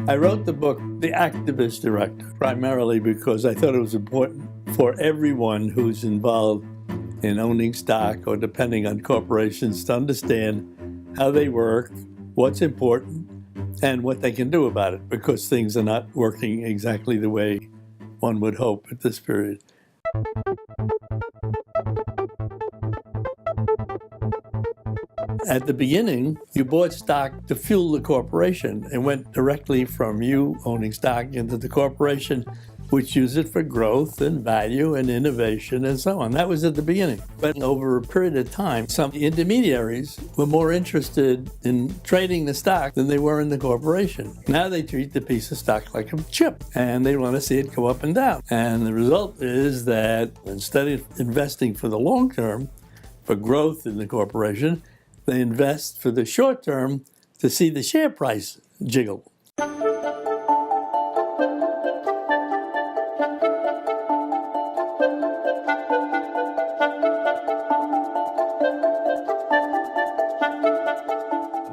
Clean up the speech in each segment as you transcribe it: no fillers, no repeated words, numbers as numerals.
I wrote the book, The Activist Director, primarily because I thought it was important for everyone who's involved in owning stock or depending on corporations to understand how they work, what's important, and what they can do about it, because things are not working exactly the way one would hope at this period. At the beginning, you bought stock to fuel the corporation and went directly from you owning stock into the corporation, which used it for growth and value and innovation and so on. That was at the beginning. But over a period of time, some intermediaries were more interested in trading the stock than they were in the corporation. Now they treat the piece of stock like a chip, and they want to see it go up and down. And the result is that instead of investing for the long term, for growth in the corporation, they invest for the short term to see the share price jiggle.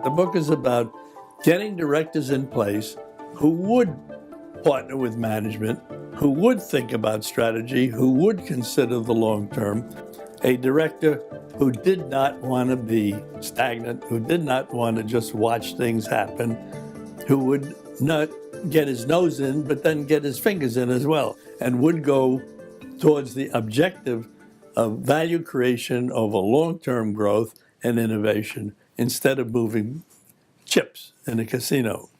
The book is about getting directors in place who would partner with management, who would think about strategy, who would consider the long term. A director who did not want to be stagnant, who did not want to just watch things happen, who would not get his nose in, but then get his fingers in as well, and would go towards the objective of value creation over long-term growth and innovation instead of moving chips in a casino.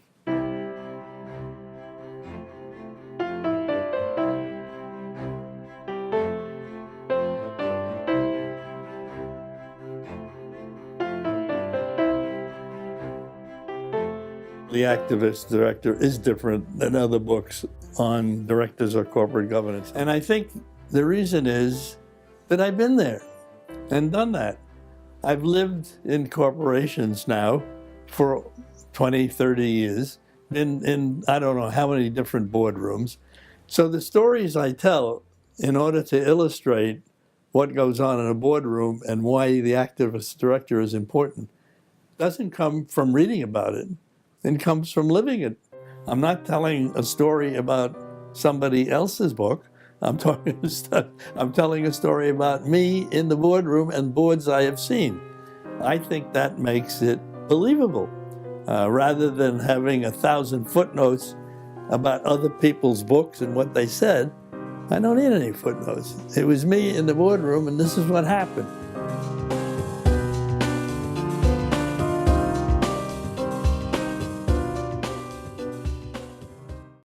The Activist Director is different than other books on directors or corporate governance. And I think the reason is that I've been there and done that. I've lived in corporations now for 20, 30 years, been in I don't know how many different boardrooms. So the stories I tell in order to illustrate what goes on in a boardroom and why the Activist Director is important doesn't come from reading about it. It comes from living it. I'm not telling a story about somebody else's book. I'm telling a story about me in the boardroom and boards I have seen. I think that makes it believable, rather than having 1,000 footnotes about other people's books and what they said. I don't need any footnotes. It was me in the boardroom, and this is what happened.